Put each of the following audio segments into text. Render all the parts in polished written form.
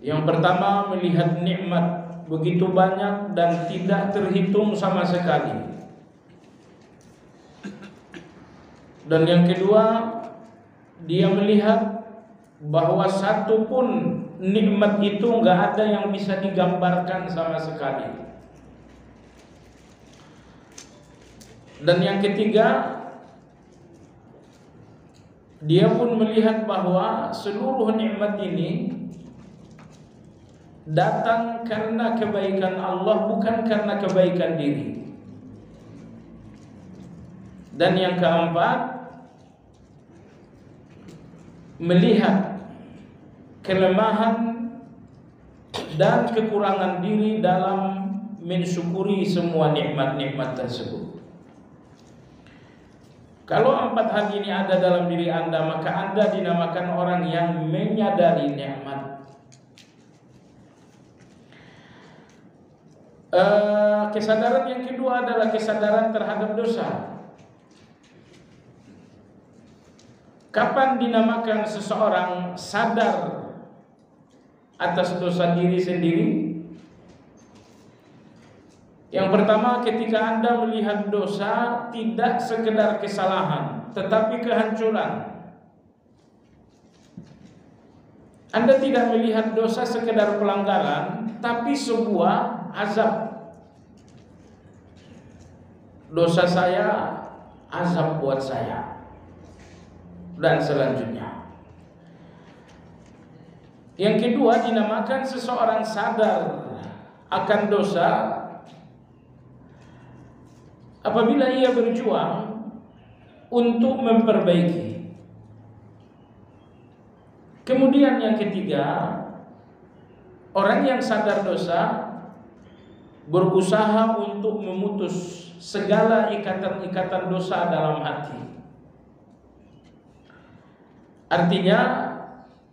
Yang pertama, melihat nikmat begitu banyak dan tidak terhitung sama sekali. Dan yang kedua, dia melihat bahwa satu pun nikmat itu nggak ada yang bisa digambarkan sama sekali. Dan yang ketiga, dia pun melihat bahwa seluruh nikmat ini datang karena kebaikan Allah, bukan karena kebaikan diri. Dan yang keempat, melihat kelemahan dan kekurangan diri dalam mensyukuri semua nikmat-nikmat tersebut. Kalau empat hal ini ada dalam diri Anda, maka Anda dinamakan orang yang menyadari nikmat. Kesadaran yang kedua adalah kesadaran terhadap dosa. Kapan dinamakan seseorang sadar atas dosa diri sendiri? Yang pertama, ketika Anda melihat dosa tidak sekedar kesalahan, tetapi kehancuran. Anda tidak melihat dosa sekedar pelanggaran, tapi sebuah azab. Dosa saya, azab buat saya. Dan selanjutnya. Yang kedua, dinamakan seseorang sadar akan dosa apabila ia berjuang untuk memperbaiki. Kemudian yang ketiga, orang yang sadar dosa berusaha untuk memutus segala ikatan-ikatan dosa dalam hati. Artinya,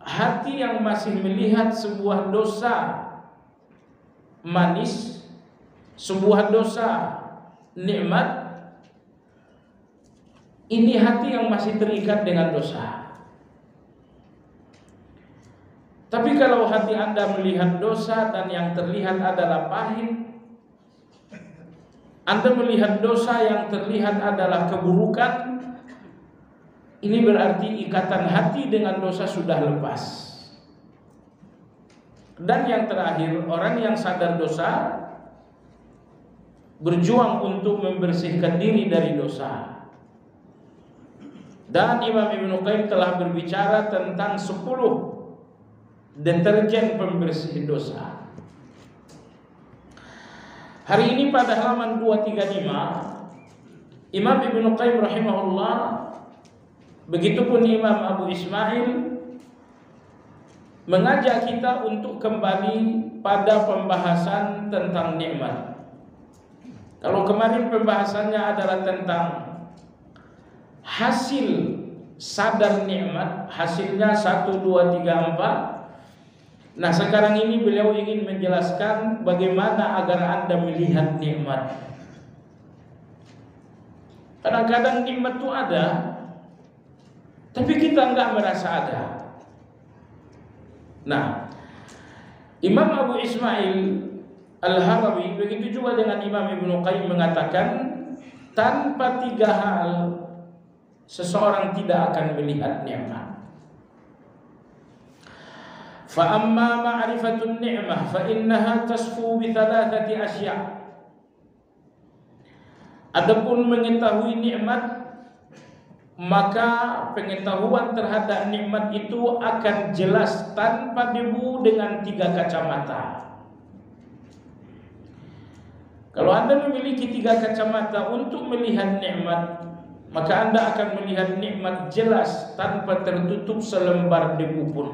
hati yang masih melihat sebuah dosa manis, sebuah dosa nikmat, ini hati yang masih terikat dengan dosa. Tapi kalau hati Anda melihat dosa dan yang terlihat adalah pahit, Anda melihat dosa yang terlihat adalah keburukan, ini berarti ikatan hati dengan dosa sudah lepas. Dan yang terakhir, orang yang sadar dosa berjuang untuk membersihkan diri dari dosa. Dan Imam Ibnu Qayyim telah berbicara tentang 10 deterjen pembersih dosa. Hari ini pada halaman 235, Imam Ibnu Qayyim rahimahullah, begitupun Imam Abu Ismail, mengajak kita untuk kembali pada pembahasan tentang nikmat. Kalau kemarin pembahasannya adalah tentang hasil sadar nikmat, hasilnya 1, 2, 3, 4. Nah, sekarang ini beliau ingin menjelaskan bagaimana agar Anda melihat nikmat. Kadang-kadang nikmat itu ada, tapi kita enggak merasa ada. Nah, Imam Abu Ismail Al-Harawi, begitu juga dengan Imam Ibnu Qayyim, mengatakan tanpa 3 hal seseorang tidak akan melihat nikmat. Fa amma ma'rifatun ni'mah fa innaha tasfu bi 3 asya'. Adapun mengetahui nikmat, maka pengetahuan terhadap nikmat itu akan jelas tanpa debu dengan 3 kacamata. Kalau Anda memiliki 3 kacamata untuk melihat nikmat, maka Anda akan melihat nikmat jelas tanpa tertutup selembar debu pun.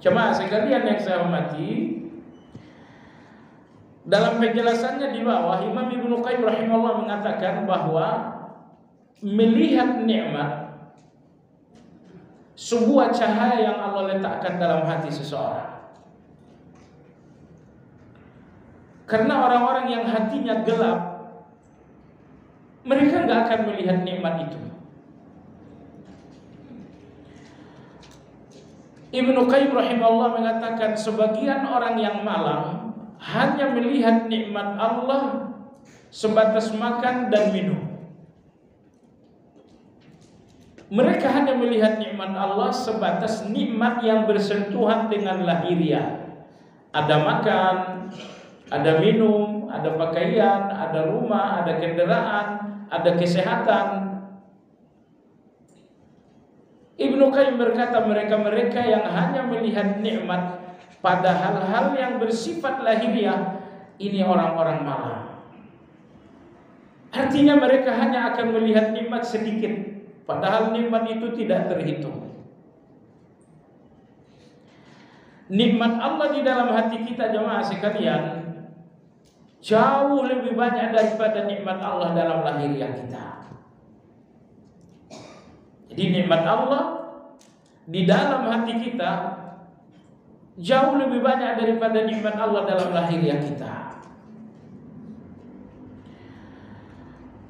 Jemaah sekalian yang saya hormati, dalam penjelasannya di bawah, Imam Ibnu Qayyim rahimahullah mengatakan bahwa melihat nikmat sebuah cahaya yang Allah letakkan dalam hati seseorang. Karena orang-orang yang hatinya gelap, mereka nggak akan melihat nikmat itu. Ibnu Qayyim rahimahullah mengatakan sebagian orang yang malang hanya melihat nikmat Allah sebatas makan dan minum. Mereka hanya melihat nikmat Allah sebatas nikmat yang bersentuhan dengan lahiriah. Ada makan, ada minum, ada pakaian, ada rumah, ada kendaraan, ada kesehatan. Ibnu Qayyim berkata mereka-mereka yang hanya melihat nikmat pada hal-hal yang bersifat lahiriah, ini orang-orang malang. Artinya mereka hanya akan melihat nikmat sedikit, padahal nikmat itu tidak terhitung. Nikmat Allah di dalam hati kita jemaah sekalian jauh lebih banyak daripada nikmat Allah dalam lahiriah kita. Jadi nikmat Allah di dalam hati kita jauh lebih banyak daripada nikmat Allah dalam lahiriah kita.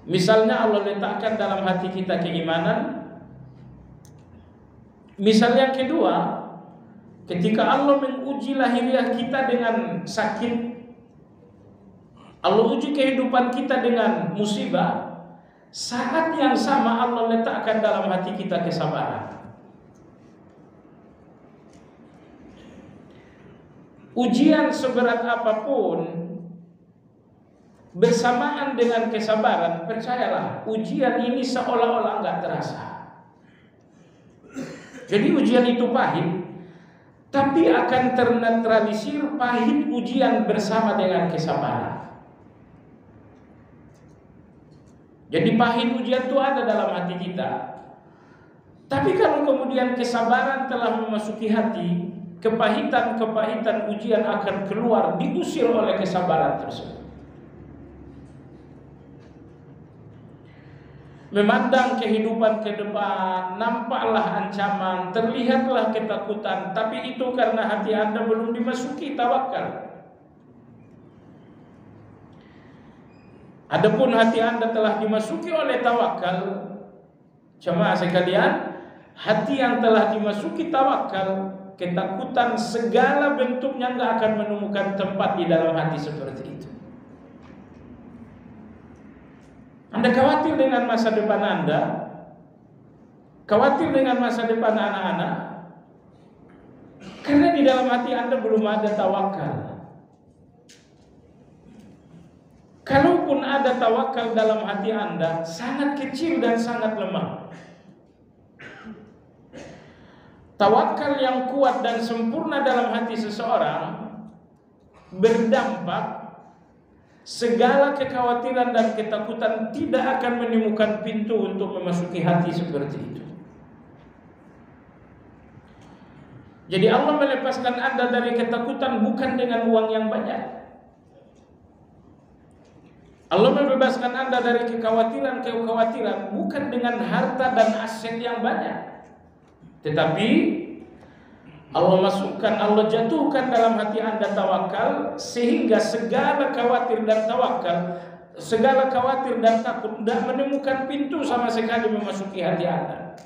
Misalnya Allah letakkan dalam hati kita keimanan. Misal yang kedua, ketika Allah menguji lahiriah kita dengan sakit, Allah uji kehidupan kita dengan musibah, saat yang sama Allah letakkan dalam hati kita kesabaran. Ujian seberat apapun bersamaan dengan kesabaran, percayalah, ujian ini seolah-olah enggak terasa. Jadi ujian itu pahit, tapi akan ternetralisir pahit ujian bersama dengan kesabaran. Jadi pahit ujian itu ada dalam hati kita. Tapi kalau kemudian kesabaran telah memasuki hati, kepahitan-kepahitan ujian akan keluar, diusir oleh kesabaran tersebut. Memandang kehidupan ke depan, nampaklah ancaman, terlihatlah ketakutan, tapi itu karena hati Anda belum dimasuki tawakal. Adapun hati Anda telah dimasuki oleh tawakal, jemaah sekalian, hati yang telah dimasuki tawakal, ketakutan segala bentuknya enggak akan menemukan tempat di dalam hati seperti itu. Anda khawatir dengan masa depan Anda, khawatir dengan masa depan anak-anak, karena di dalam hati Anda belum ada tawakal. Kalaupun ada tawakal dalam hati Anda, sangat kecil dan sangat lemah. Tawakal yang kuat dan sempurna dalam hati seseorang berdampak segala kekhawatiran dan ketakutan tidak akan menemukan pintu untuk memasuki hati seperti itu. Jadi Allah melepaskan Anda dari ketakutan bukan dengan uang yang banyak. Allah membebaskan Anda dari kekhawatiran bukan dengan harta dan aset yang banyak. Tetapi Allah masukkan, Allah jatuhkan dalam hati Anda tawakal, sehingga segala khawatir dan tawakal, segala khawatir dan takut tidak menemukan pintu sama sekali memasuki hati Anda.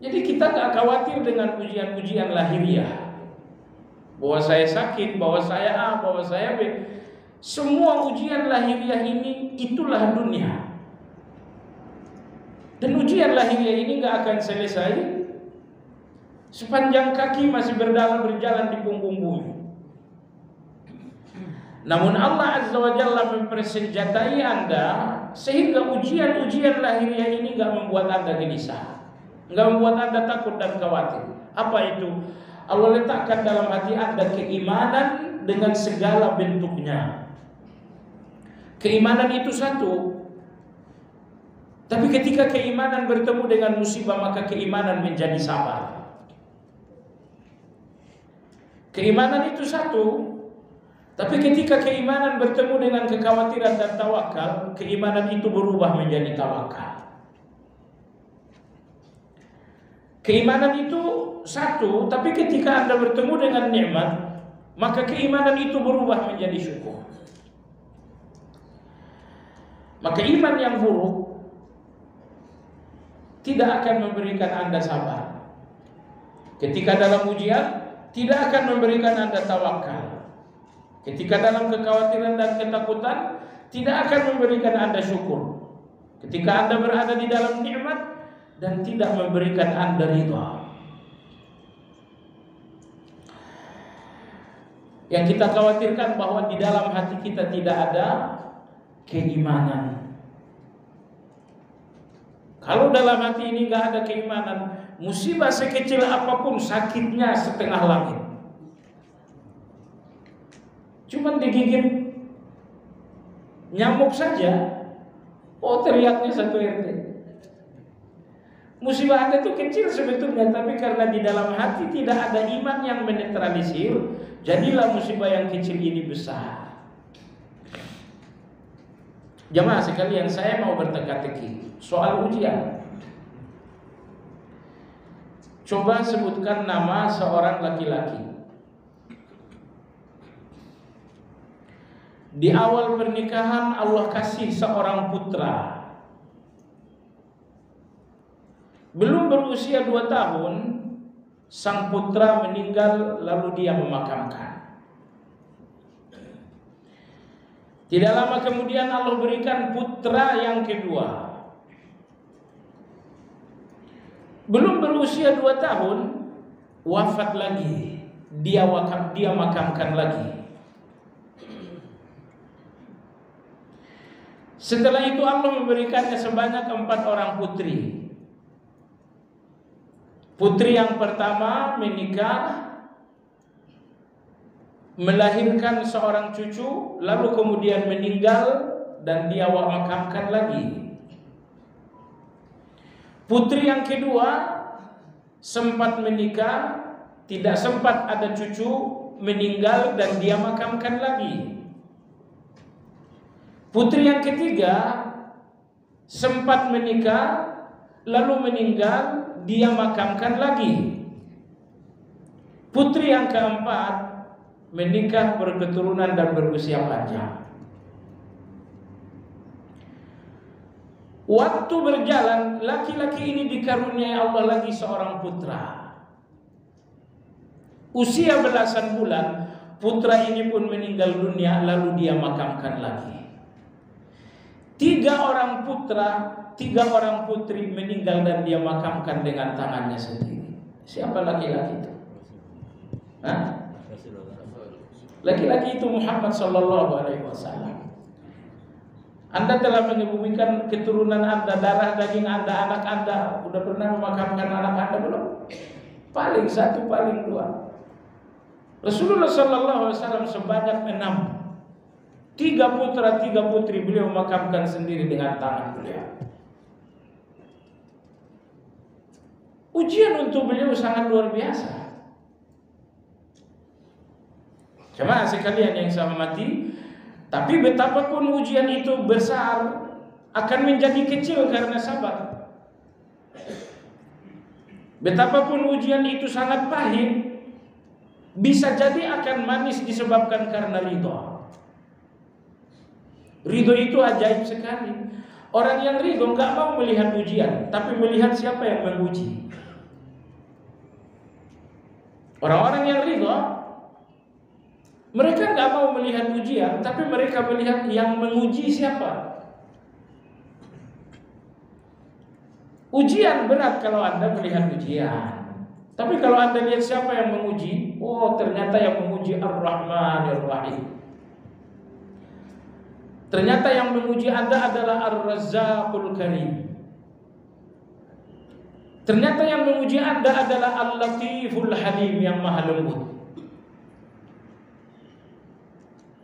Jadi kita tak khawatir dengan ujian-ujian lahiriah, bahwa saya sakit, bahwa saya A, bahwa saya B. Semua ujian lahiriah ini itulah dunia. Dan ujian lahiriah ini gak akan selesai sepanjang kaki masih berjalan di punggung bumi. Namun Allah Azza wa Jalla mempersenjatai Anda sehingga ujian-ujian lahiriah ini gak membuat Anda gelisah, gak membuat Anda takut dan khawatir. Apa itu? Allah letakkan dalam hati Anda keimanan dengan segala bentuknya. Keimanan itu satu, tapi ketika keimanan bertemu dengan musibah, maka keimanan menjadi sabar. Keimanan itu satu, tapi ketika keimanan bertemu dengan kekhawatiran dan tawakal, keimanan itu berubah menjadi tawakal. Keimanan itu satu, tapi ketika Anda bertemu dengan nikmat, maka keimanan itu berubah menjadi syukur. Maka iman yang buruk tidak akan memberikan Anda sabar. Ketika dalam ujian, tidak akan memberikan Anda tawakal. Ketika dalam kekhawatiran dan ketakutan, tidak akan memberikan Anda syukur. Ketika Anda berada di dalam nikmat dan tidak memberikan Anda ridha. Yang kita khawatirkan bahwa di dalam hati kita tidak ada keimanan. Kalau dalam hati ini nggak ada keimanan, musibah sekecil apapun sakitnya setengah langit. Cuman digigit nyamuk saja, oh teriaknya satu RT. Musibah Anda itu kecil sebetulnya, tapi karena di dalam hati tidak ada iman yang menetralisir, jadilah musibah yang kecil ini besar. Jamaah sekalian, saya mau berteka-teki soal ujian. Coba sebutkan nama seorang laki-laki. Di awal pernikahan Allah kasih seorang putra. Belum berusia 2 tahun, sang putra meninggal lalu dia memakamkan. Tidak lama kemudian Allah berikan putra yang kedua. Belum berusia 2 tahun, wafat lagi. Dia makamkan lagi. Setelah itu Allah memberikannya sebanyak 4 orang putri. Putri yang pertama menikah, melahirkan seorang cucu, lalu kemudian meninggal dan dia makamkan lagi. Putri yang kedua sempat menikah, tidak sempat ada cucu, meninggal dan dia makamkan lagi. Putri yang ketiga sempat menikah, lalu meninggal, dia makamkan lagi. Putri yang keempat menikah, berketurunan dan berusia panjang. Waktu berjalan, laki-laki ini dikaruniai Allah lagi seorang putra. Usia belasan bulan, putra ini pun meninggal dunia, lalu dia makamkan lagi. 3 orang putra, 3 orang putri meninggal dan dia makamkan dengan tangannya sendiri. Siapa laki-laki itu? Hah? Laki-laki itu Muhammad sallallahu alaihi wasallam. Anda telah mengebumikan keturunan Anda, darah daging Anda, anak Anda. Sudah pernah memakamkan anak Anda belum? Paling 1, paling 2. Rasulullah sallallahu alaihi wasallam sebanyak 6. 3 putra, 3 putri beliau memakamkan sendiri dengan tangan beliau. Ujian untuk beliau sangat luar biasa. Jemaah sekalian yang saya hormati, tapi betapapun ujian itu besar, akan menjadi kecil karena sabar. Betapapun ujian itu sangat pahit, bisa jadi akan manis disebabkan karena ridho. Ridho itu ajaib sekali. Orang yang ridho nggak mau melihat ujian, tapi melihat siapa yang menguji. Orang-orang yang ridho, mereka nggak mau melihat ujian, tapi mereka melihat yang menguji siapa. Ujian berat kalau Anda melihat ujian, tapi kalau Anda lihat siapa yang menguji, oh ternyata yang menguji Ar-Rahmanir Rahim. Ternyata yang menguji Anda adalah Ar-Razzaqul Karim. Ternyata yang menguji Anda adalah Al-Latiful Halim, yang maha lembut.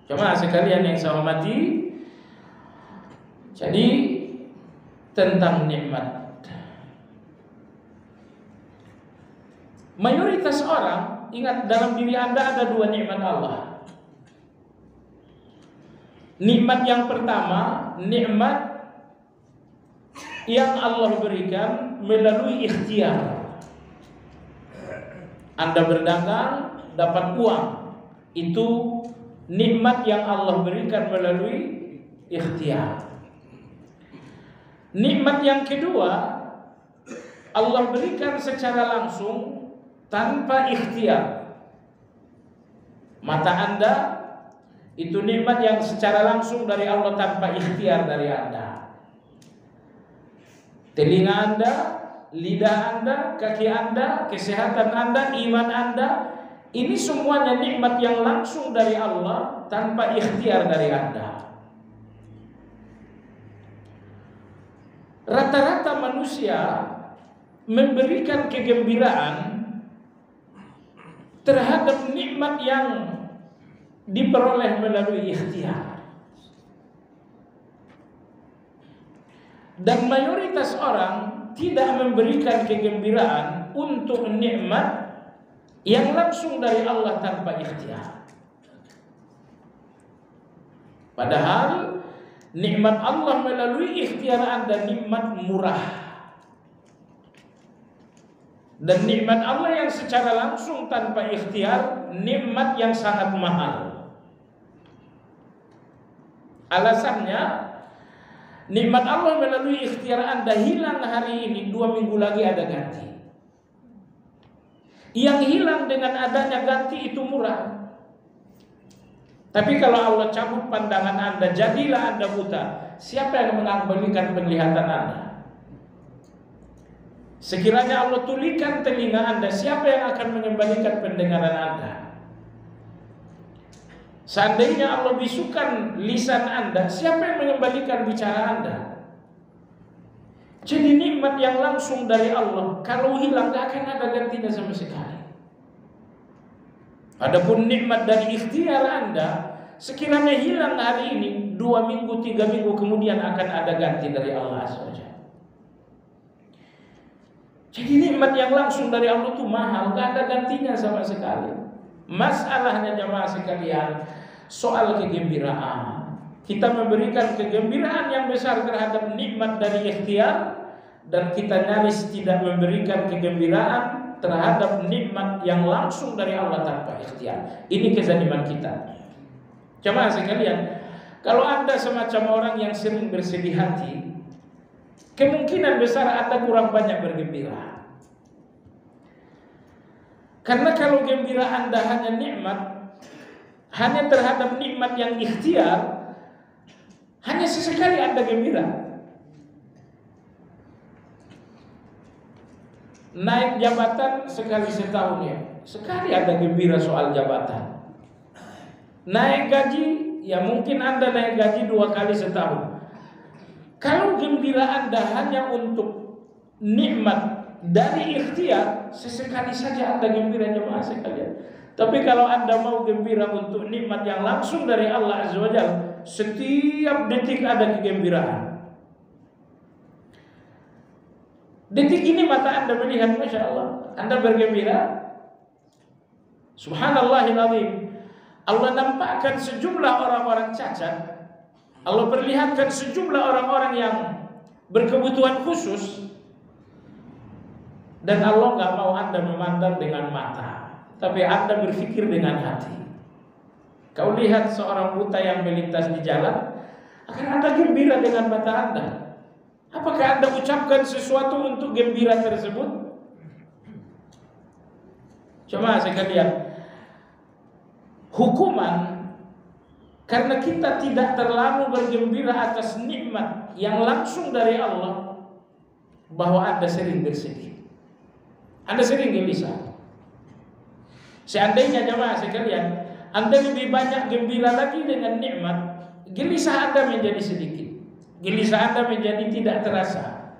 Jemaah sekalian yang saya hormati, jadi tentang nikmat. Mayoritas orang ingat dalam diri Anda ada 2 nikmat Allah. Nikmat yang pertama, nikmat yang Allah berikan melalui ikhtiar. Anda berdagang, dapat uang, itu nikmat yang Allah berikan melalui ikhtiar. Nikmat yang kedua, Allah berikan secara langsung tanpa ikhtiar. Mata Anda itu nikmat yang secara langsung dari Allah tanpa ikhtiar dari Anda. Telinga Anda, lidah Anda, kaki Anda, kesehatan Anda, iman Anda, ini semuanya nikmat yang langsung dari Allah tanpa ikhtiar dari Anda. Rata-rata manusia memberikan kegembiraan terhadap nikmat yang diperoleh melalui ikhtiar. Dan mayoritas orang tidak memberikan kegembiraan untuk nikmat yang langsung dari Allah tanpa ikhtiar. Padahal nikmat Allah melalui ikhtiar Anda nikmat murah. Dan nikmat Allah yang secara langsung tanpa ikhtiar nikmat yang sangat mahal. Alasannya, nikmat Allah melalui ikhtiar Anda hilang hari ini, 2 minggu lagi ada ganti. Yang hilang dengan adanya ganti itu murah. Tapi kalau Allah cabut pandangan Anda, jadilah Anda buta, siapa yang mengembalikan penglihatan Anda? Sekiranya Allah tulikan telinga Anda, siapa yang akan mengembalikan pendengaran Anda? Seandainya Allah bisukan lisan Anda, siapa yang mengembalikan bicara Anda? Jadi nikmat yang langsung dari Allah, kalau hilang gak akan ada gantinya sama sekali. Adapun nikmat dari ikhtiar Anda, sekiranya hilang hari ini, 2 minggu, 3 minggu kemudian akan ada ganti dari Allah SWT. Jadi nikmat yang langsung dari Allah itu mahal, gak ada gantinya sama sekali. Masalahnya jamaah sekalian, soal kegembiraan. Kita memberikan kegembiraan yang besar terhadap nikmat dari ikhtiar, dan kita nyaris tidak memberikan kegembiraan terhadap nikmat yang langsung dari Allah tanpa ikhtiar. Ini kezaliman kita. Jamaah sekalian, kalau Anda semacam orang yang sering bersedih hati, kemungkinan besar Anda kurang banyak bergembira. Karena kalau gembira Anda hanya nikmat, hanya terhadap nikmat yang ikhtiar, hanya sesekali Anda gembira. Naik jabatan sekali setahun ya, sekali Anda gembira soal jabatan. Naik gaji, ya mungkin Anda naik gaji 2 kali setahun. Kalau gembira Anda hanya untuk nikmat dari ikhtiar, sesekali saja Anda gembira jemaah sekalian. Tapi kalau Anda mau gembira untuk nikmat yang langsung dari Allah Azza wa Jalla, setiap detik ada kegembiraan. Detik ini mata Anda melihat, Masya Allah, Anda bergembira. Subhanallahil azim. Allah nampakkan sejumlah orang-orang cacat. Allah perlihatkan sejumlah orang-orang yang berkebutuhan khusus. Dan Allah gak mau Anda memandang dengan mata, tapi Anda berpikir dengan hati. Kau lihat seorang buta yang melintas di jalan, akan Anda gembira dengan mata Anda. Apakah Anda ucapkan sesuatu untuk gembira tersebut? Coba sekalian, hukuman karena kita tidak terlalu bergembira atas nikmat yang langsung dari Allah, bahwa Anda sering bersedih, Anda sering gelisah. Seandainya jemaah sekalian, Anda lebih banyak gembira lagi dengan nikmat, gelisah Anda menjadi sedikit, gelisah Anda menjadi tidak terasa.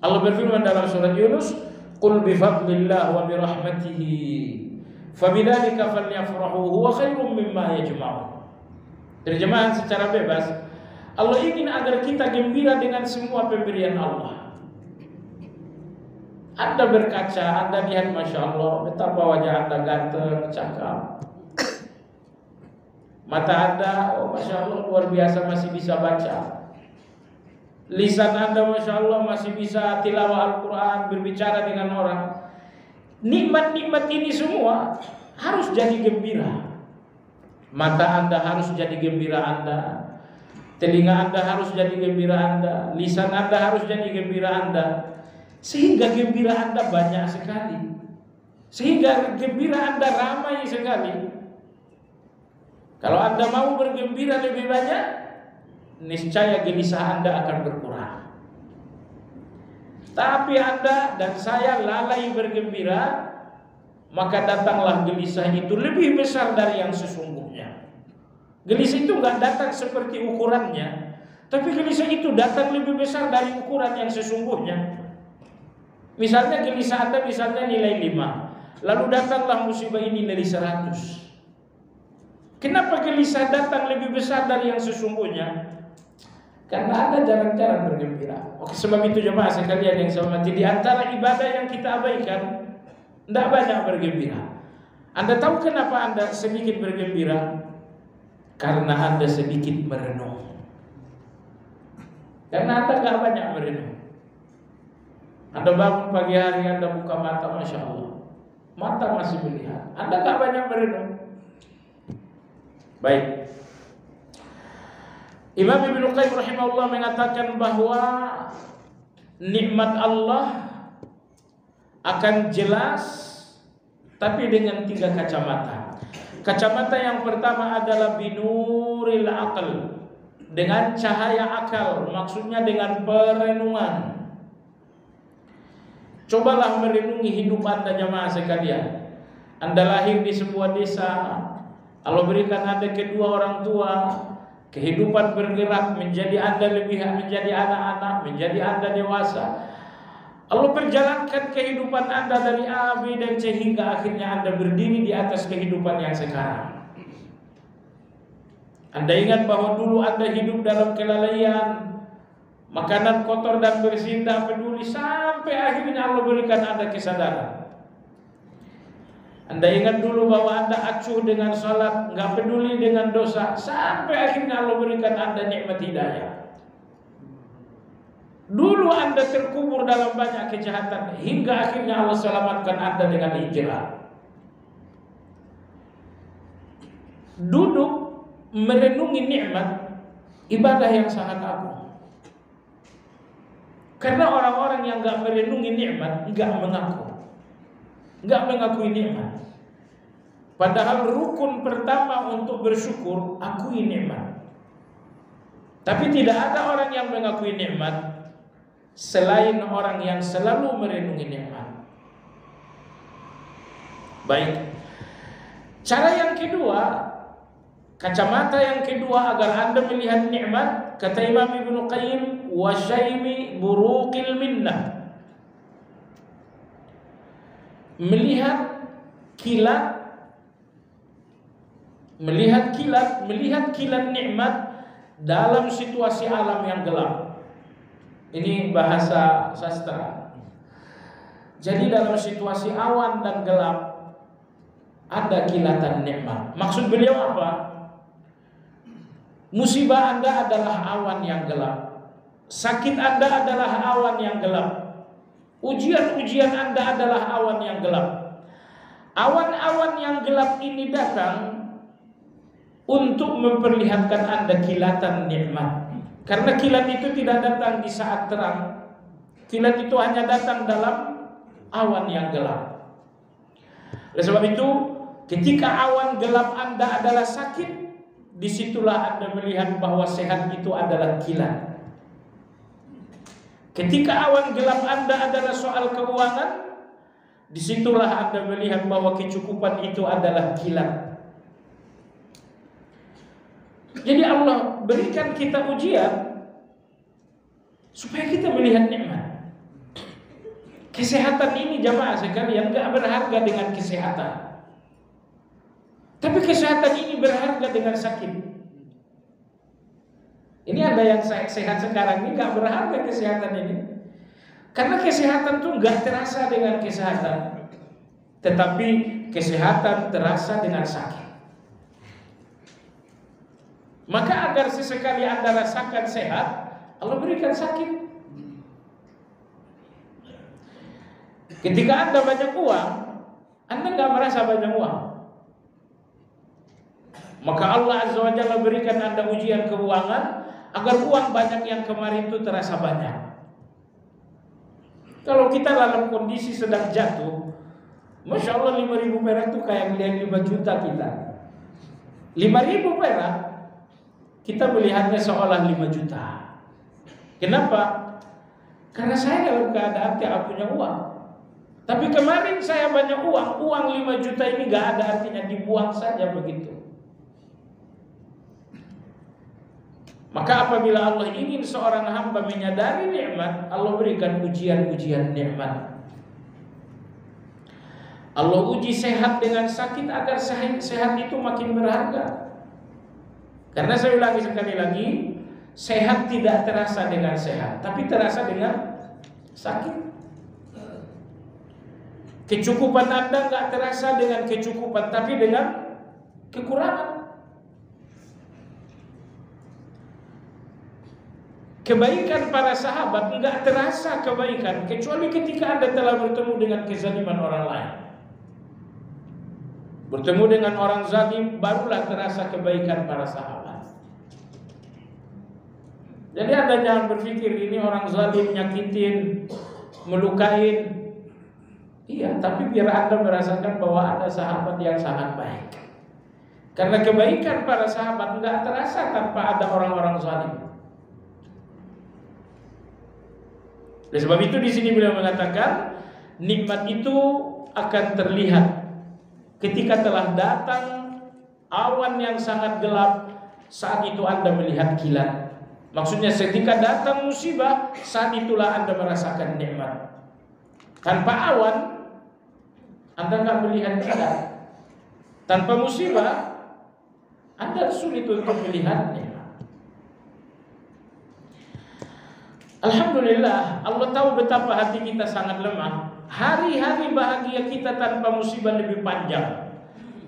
Allah berfirman dalam surat Yunus, "Qul bi fadlillah wa bi rahmatihi fabidzalika falyafrahu huwa khairum mimma yajma'un." Terjemahan secara bebas, Allah ingin agar kita gembira dengan semua pemberian Allah. Anda berkaca, Anda lihat, Masya Allah, betapa wajah Anda ganteng, cakap. Mata Anda, oh Masya Allah, luar biasa, masih bisa baca. Lisan Anda, Masya Allah, masih bisa tilawah Al-Quran, berbicara dengan orang. Nikmat-nikmat ini semua harus jadi gembira. Mata Anda harus jadi gembira Anda, telinga Anda harus jadi gembira Anda, lisan Anda harus jadi gembira Anda. Sehingga gembira Anda banyak sekali. Sehingga gembira Anda ramai sekali. Kalau Anda mau bergembira lebih banyak, niscaya gelisah Anda akan berkurang. Tapi Anda dan saya lalai bergembira, maka datanglah gelisah itu lebih besar dari yang sesungguhnya. Gelisah itu nggak datang seperti ukurannya, tapi gelisah itu datang lebih besar dari ukuran yang sesungguhnya. Misalnya gelisah Anda misalnya nilai 5, lalu datanglah musibah ini nilai 100. Kenapa gelisah datang lebih besar dari yang sesungguhnya? Karena Anda jarang-jarang bergembira. Oke, sebab itu jemaah sekalian yang saya hormati, di antara ibadah yang kita abaikan, tidak banyak bergembira. Anda tahu kenapa Anda sedikit bergembira? Karena Anda sedikit merenung. Karena Anda tidak banyak merenung. Anda bangun pagi hari, Anda buka mata, Masya Allah, mata masih melihat. Anda tidak banyak merenung. Baik. Imam Ibnu Qayyim rahimahullah mengatakan bahwa nikmat Allah akan jelas tapi dengan 3 kacamata. Kacamata yang pertama adalah binuril aql, dengan cahaya akal, maksudnya dengan perenungan. Cobalah merenungi hidup Anda jemaah sekalian. Anda lahir di sebuah desa, Allah berikan Anda kedua orang tua, kehidupan bergerak menjadi Anda lebih menjadi anak-anak, menjadi Anda dewasa. Allah perjalankan kehidupan Anda dari A, B, dan C hingga akhirnya Anda berdiri di atas kehidupan yang sekarang. Anda ingat bahwa dulu Anda hidup dalam kelalaian, makanan kotor dan bersih tidak peduli, sampai akhirnya Allah berikan Anda kesadaran. Anda ingat dulu bahwa Anda acuh dengan salat, nggak peduli dengan dosa, sampai akhirnya Allah berikan Anda nikmat hidayah. Dulu Anda terkubur dalam banyak kejahatan, hingga akhirnya Allah selamatkan Anda dengan hijrah. Duduk merenungi nikmat, ibadah yang sangat agung. Karena orang-orang yang nggak merenungi nikmat nggak mengakui nikmat. Padahal rukun pertama untuk bersyukur, akui nikmat. Tapi tidak ada orang yang mengakui nikmat selain orang yang selalu merenungi nikmat. Baik. Cara yang kedua, kacamata yang kedua agar Anda melihat nikmat, kata Imam Ibnu Qayyim, wa syaimi buruqil minnah. Melihat kilat nikmat dalam situasi alam yang gelap. Ini bahasa sastra. Jadi dalam situasi awan dan gelap ada kilatan nikmat. Maksud beliau apa? Musibah Anda adalah awan yang gelap. Sakit Anda adalah awan yang gelap. Ujian-ujian Anda adalah awan yang gelap. Awan-awan yang gelap ini datang untuk memperlihatkan Anda kilatan nikmat. Karena kilat itu tidak datang di saat terang. Kilat itu hanya datang dalam awan yang gelap. Oleh sebab itu, ketika awan gelap Anda adalah sakit, disitulah Anda melihat bahwa sehat itu adalah kilat. Ketika awan gelap Anda adalah soal keuangan, disitulah Anda melihat bahwa kecukupan itu adalah kilat. Jadi Allah berikan kita ujian supaya kita melihat nikmat. Kesehatan ini jamaah sekalian gak berharga dengan kesehatan. Tapi kesehatan ini berharga dengan sakit. Ini ada yang sehat sekarang ini gak berharga kesehatan ini. Karena kesehatan tuh gak terasa dengan kesehatan, tetapi kesehatan terasa dengan sakit. Maka agar sesekali Anda rasakan sehat, Allah berikan sakit. Ketika Anda banyak uang, Anda gak merasa banyak uang, maka Allah Azza wa Jalla berikan Anda ujian keuangan agar uang banyak yang kemarin itu terasa banyak. Kalau kita dalam kondisi sedang jatuh, Masya Allah 5.000 perak itu kayak melihat 5 juta kita. 5.000 perak kita melihatnya seolah 5 juta. Kenapa? Karena saya dalam keadaan tidak punya uang. Tapi kemarin saya banyak uang. Uang 5 juta ini gak ada artinya, dibuang saja begitu. Maka apabila Allah ingin seorang hamba menyadari nikmat, Allah berikan ujian-ujian nikmat. Allah uji sehat dengan sakit agar sehat itu makin berharga. Karena saya ulangi sekali lagi, sehat tidak terasa dengan sehat, tapi terasa dengan sakit. Kecukupan Anda gak terasa dengan kecukupan, tapi dengan kekurangan. Kebaikan para sahabat enggak terasa kebaikan kecuali ketika Anda telah bertemu dengan kezaliman orang lain. Bertemu dengan orang zalim, barulah terasa kebaikan para sahabat. Jadi Anda jangan berpikir ini orang zalim nyakitin, melukain. Iya, tapi biar Anda merasakan bahwa ada sahabat yang sangat baik. Karena kebaikan para sahabat enggak terasa tanpa ada orang-orang zalim. Oleh sebab itu di sini beliau mengatakan nikmat itu akan terlihat ketika telah datang awan yang sangat gelap, saat itu Anda melihat kilat. Maksudnya ketika datang musibah, saat itulah Anda merasakan nikmat. Tanpa awan Anda nggak melihat kilat. Tanpa musibah Anda sulit untuk melihat nikmat. Alhamdulillah, Allah tahu betapa hati kita sangat lemah. Hari-hari bahagia kita tanpa musibah lebih panjang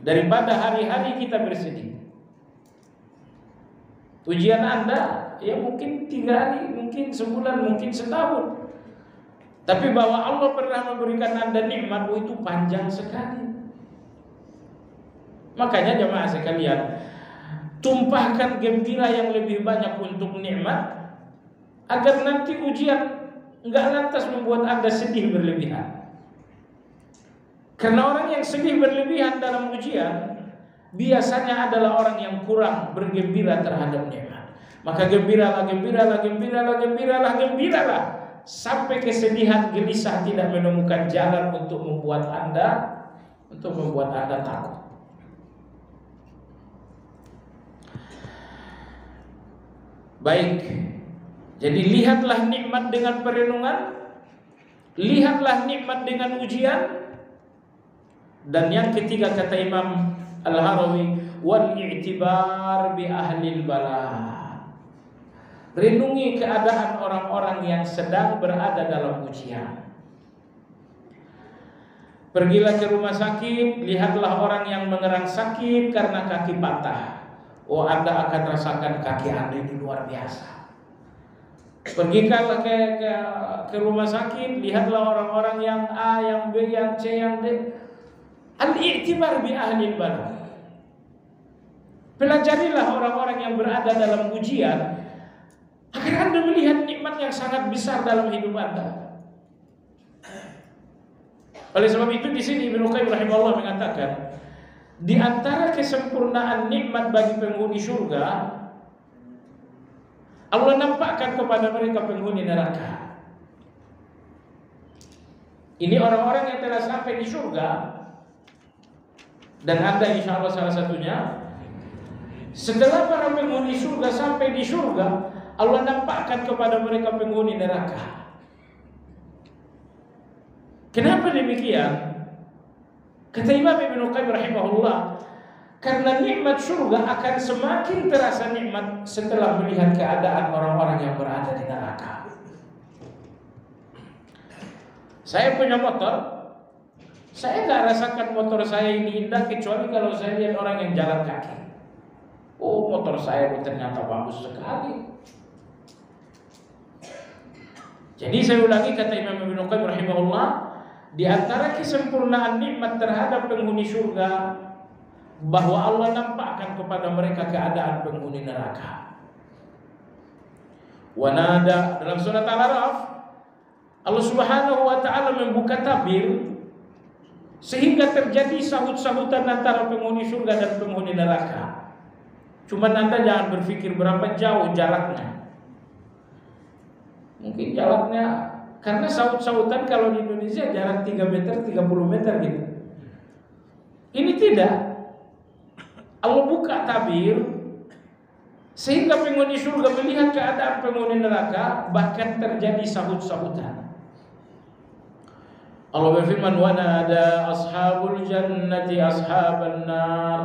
daripada hari-hari kita bersedih. Ujian Anda ya mungkin 3 hari, mungkin sebulan, mungkin setahun. Tapi bahwa Allah pernah memberikan Anda nikmat, itu panjang sekali. Makanya jemaah sekalian, tumpahkan gembira yang lebih banyak untuk nikmat, agar nanti ujian enggak lantas membuat Anda sedih berlebihan. Karena orang yang sedih berlebihan dalam ujian biasanya adalah orang yang kurang bergembira terhadap nikmat. Maka gembiralah sampai kesedihan, gelisah tidak menemukan jalan untuk membuat Anda takut. Baik. Jadi lihatlah nikmat dengan perenungan, lihatlah nikmat dengan ujian. Dan yang ketiga kata Imam Al-Harawi, wal i'tibar bi ahlil bala. Renungi keadaan orang-orang yang sedang berada dalam ujian. Pergilah ke rumah sakit, lihatlah orang yang mengerang sakit karena kaki patah. Oh, Anda akan rasakan kaki Anda ini luar biasa. Pergikanlah ke rumah sakit, lihatlah orang-orang yang A, yang B, yang C, yang D. Al-i'tibar bi ahlil bala. Pelajarilah orang-orang yang berada dalam ujian agar Anda melihat nikmat yang sangat besar dalam hidup Anda. Oleh sebab itu di sini Ibnu Qayyim rahimahullah mengatakan, di antara kesempurnaan nikmat bagi penghuni surga, Allah nampakkan kepada mereka penghuni neraka. Ini orang-orang yang telah sampai di surga, dan Anda insya Allah salah satunya. Setelah para penghuni surga sampai di surga, Allah nampakkan kepada mereka penghuni neraka. Kenapa demikian? Kata Imam Ibnu Qayyim rahimahullah, karena nikmat surga akan semakin terasa nikmat setelah melihat keadaan orang-orang yang berada di neraka. Saya punya motor, saya nggak rasakan motor saya ini indah kecuali kalau saya lihat orang yang jalan kaki. Oh, motor saya ini ternyata bagus sekali. Jadi saya ulangi kata Imam Ibnu Qayyim rahimahullah, di antara kesempurnaan nikmat terhadap penghuni surga, bahwa Allah nampakkan kepada mereka keadaan penghuni neraka. Wanada dalam surat Al-Araf, Allah Subhanahu wa taala membuka tabir sehingga terjadi sahut-sahutan antara penghuni surga dan penghuni neraka. Cuman Anda jangan berpikir berapa jauh jaraknya. Mungkin jaraknya, karena sahut-sahutan kalau di Indonesia jarak 3 meter, 30 meter gitu. Ini tidak. Allah buka tabir sehingga penghuni surga melihat keadaan penghuni neraka, bahkan terjadi sahut-sahutan. Allah berfirman, wa nada ashabul jannati ashaban nar.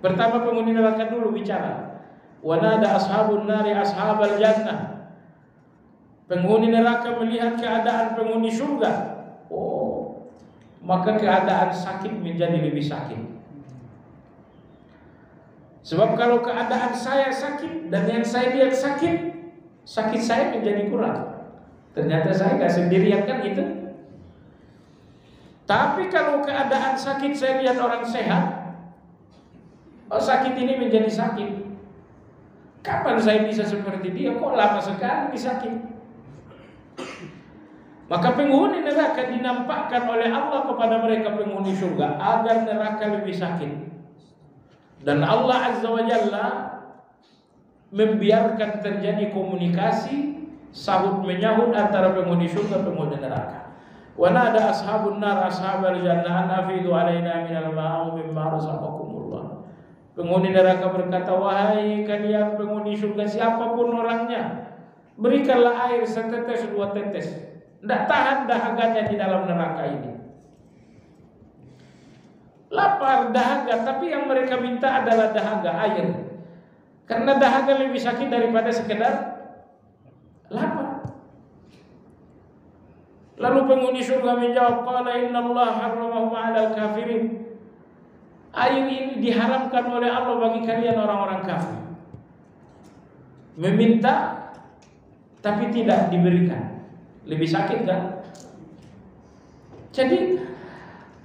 Pertama penghuni neraka dulu bicara. Wa nada ashabun nari ashabal jannah. Penghuni neraka melihat keadaan penghuni surga. Oh, maka keadaan sakit menjadi lebih sakit. Sebab kalau keadaan saya sakit dan yang saya lihat sakit, sakit saya menjadi kurang. Ternyata saya gak sendirian kan itu. Tapi kalau keadaan sakit saya lihat orang sehat, oh sakit ini menjadi sakit. Kapan saya bisa seperti dia? Kok lama sekali sakit? Maka penghuni neraka dinampakkan oleh Allah kepada mereka penghuni surga agar neraka lebih sakit. Dan Allah Azza wa Jalla membiarkan terjadi komunikasi sahut menyahut antara penghuni surga dan penghuni neraka. Wa nada ashabun nar ashabal jannah afidu alaina minal ma'i mimma razaqakumullah. Penghuni neraka berkata, wahai kalian penghuni surga siapapun orangnya, berikanlah air setetes 2 tetes. Tidak tahan dahaganya di dalam neraka ini. Lapar, dahaga, tapi yang mereka minta adalah dahaga, air. Karena dahaga lebih sakit daripada sekedar lapar. Lalu penghuni surga menjawab, qala innallaha harramahu 'alal kafirin. Air ini diharamkan oleh Allah bagi kalian orang-orang kafir. Meminta tapi tidak diberikan. Lebih sakit kan? Jadi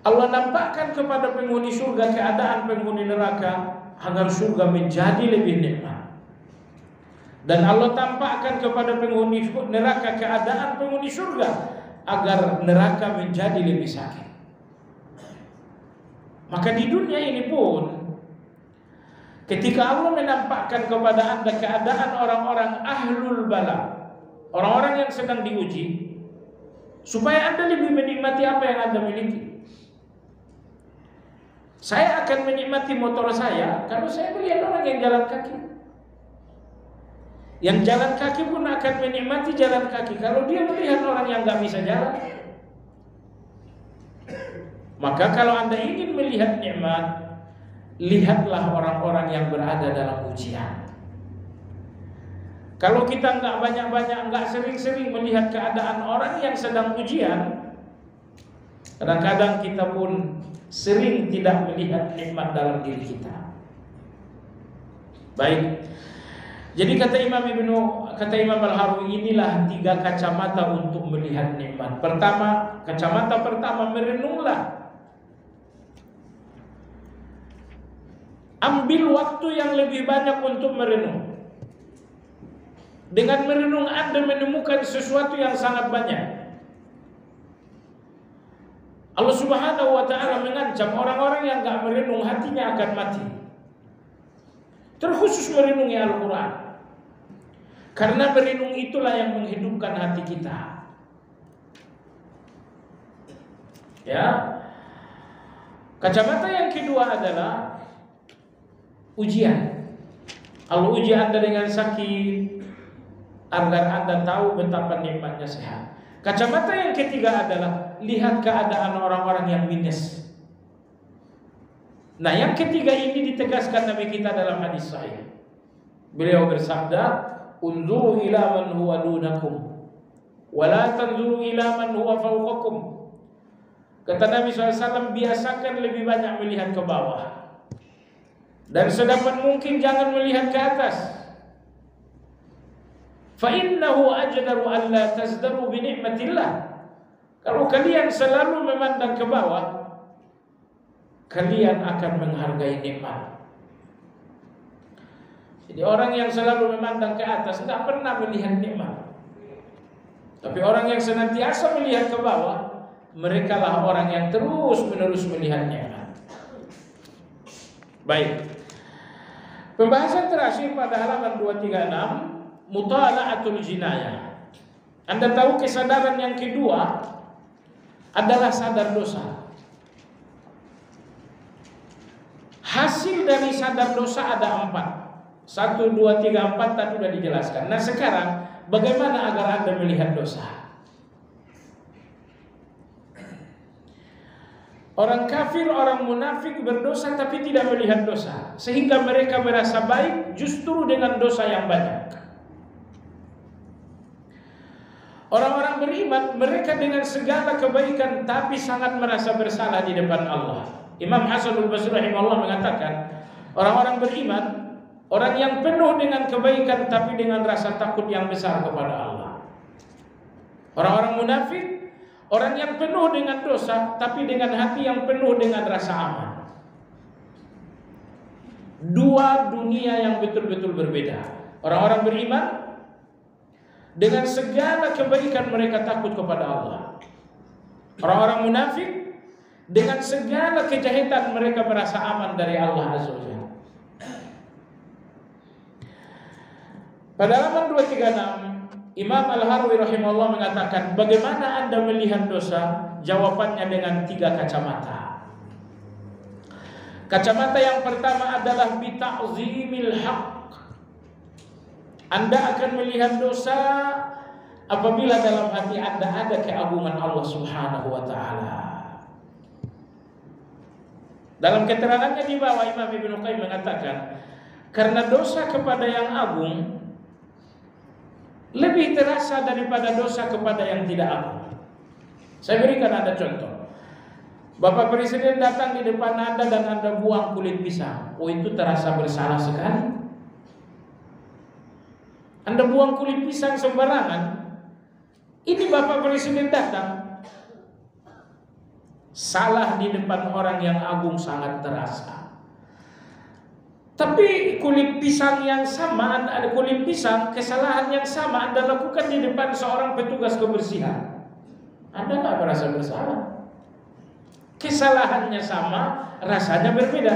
Allah nampakkan kepada penghuni surga keadaan penghuni neraka agar surga menjadi lebih nikmat. Dan Allah tampakkan kepada penghuni neraka keadaan penghuni surga agar neraka menjadi lebih sakit. Maka di dunia ini pun ketika Allah menampakkan kepada Anda keadaan orang-orang ahlul bala, orang-orang yang sedang diuji, supaya Anda lebih menikmati apa yang Anda miliki. Saya akan menikmati motor saya kalau saya melihat orang yang jalan kaki. Yang jalan kaki pun akan menikmati jalan kaki kalau dia melihat orang yang gak bisa jalan. Maka kalau Anda ingin melihat nikmat, lihatlah orang-orang yang berada dalam ujian. Kalau kita nggak banyak-banyak, nggak sering-sering melihat keadaan orang yang sedang ujian, kadang-kadang kita pun sering tidak melihat nikmat dalam diri kita. Baik. Jadi kata Imam Al-Harwi, inilah 3 kacamata untuk melihat nikmat. Pertama, kacamata pertama, merenunglah. Ambil waktu yang lebih banyak untuk merenung. Dengan merenung Anda menemukan sesuatu yang sangat banyak. Allah Subhanahu wa ta'ala mengancam orang-orang yang gak merenung hatinya akan mati. Terkhusus merenungi Al-Quran. Karena merenung itulah yang menghidupkan hati kita. Ya. Kacamata yang kedua adalah ujian. Allah uji Anda dengan sakit agar Anda tahu betapa nikmatnya sehat. Kacamata yang ketiga adalah lihat keadaan orang-orang yang minus. Nah, yang ketiga ini ditegaskan Nabi kita dalam hadis sahih. Beliau bersabda, "Unzuru ila man huwa dunakum wa la tanzuru ila man huwa fawqakum." Kata Nabi SAW, biasakan lebih banyak melihat ke bawah. Dan sedapat mungkin jangan melihat ke atas. Fa innahu ajdaru an la tazdaru bi ni'matillah. Kalau kalian selalu memandang ke bawah, kalian akan menghargai nikmat. Jadi orang yang selalu memandang ke atas tidak pernah melihat nikmat. Tapi orang yang senantiasa melihat ke bawah, mereka lah orang yang terus-menerus melihatnya. Baik. Pembahasan terakhir pada halaman 236, mutala'atul jinayah. Anda tahu kesadaran yang kedua adalah sadar dosa. Hasil dari sadar dosa ada 4. 1, 2, 3, 4 tadi sudah dijelaskan. Nah sekarang bagaimana agar Anda melihat dosa? Orang kafir, orang munafik berdosa tapi tidak melihat dosa, sehingga mereka merasa baik justru dengan dosa yang banyak. Orang-orang beriman, mereka dengan segala kebaikan tapi sangat merasa bersalah di depan Allah. Imam Hasanul Basri rahimahullah mengatakan, orang-orang beriman, orang yang penuh dengan kebaikan tapi dengan rasa takut yang besar kepada Allah. Orang-orang munafik, orang yang penuh dengan dosa tapi dengan hati yang penuh dengan rasa aman. Dua dunia yang betul-betul berbeda. Orang-orang beriman, dengan segala kebaikan mereka takut kepada Allah. Orang-orang munafik, dengan segala kejahatan mereka merasa aman dari Allah Azza wa Jalla. Pada halaman 236, Imam Al-Harwi rahimahullah mengatakan, bagaimana Anda melihat dosa? Jawabannya dengan 3 kacamata. Kacamata yang pertama adalah bita'zimil haqq. Anda akan melihat dosa apabila dalam hati Anda ada keagungan Allah Subhanahu wa taala. Dalam keterangannya di bawah, Imam Ibnu Qayyim mengatakan, karena dosa kepada yang agung lebih terasa daripada dosa kepada yang tidak agung. Saya berikan Anda contoh. Bapak Presiden datang di depan Anda dan Anda buang kulit pisang. Oh, itu terasa bersalah sekali. Anda buang kulit pisang sembarangan. Ini Bapak Presiden datang. Salah di depan orang yang agung sangat terasa. Tapi kulit pisang yang sama, ada kulit pisang, kesalahan yang sama Anda lakukan di depan seorang petugas kebersihan, Anda nggak merasa bersalah. Kesalahannya sama, rasanya berbeda.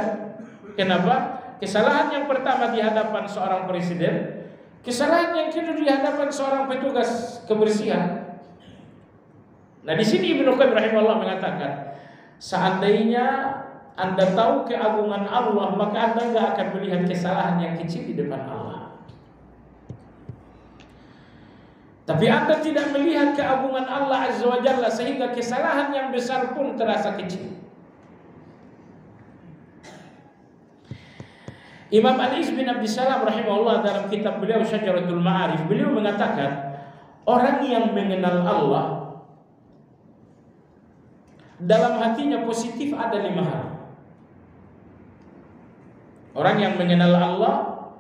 Kenapa? Kesalahan yang pertama di hadapan seorang presiden, kesalahan yang kedua di hadapan seorang petugas kebersihan. Nah di sini Ibnu Qayyim rahimahullah mengatakan, seandainya Anda tahu keagungan Allah, maka Anda nggak akan melihat kesalahan yang kecil di depan Allah. Tapi Anda tidak melihat keagungan Allah Azza wa Jalla, sehingga kesalahan yang besar pun terasa kecil. Imam Al-Izz bin Abdissalam rahimahullah dalam kitab beliau Syajaratul Ma'arif, beliau mengatakan, orang yang mengenal Allah dalam hatinya positif ada 5 hal. Orang yang mengenal Allah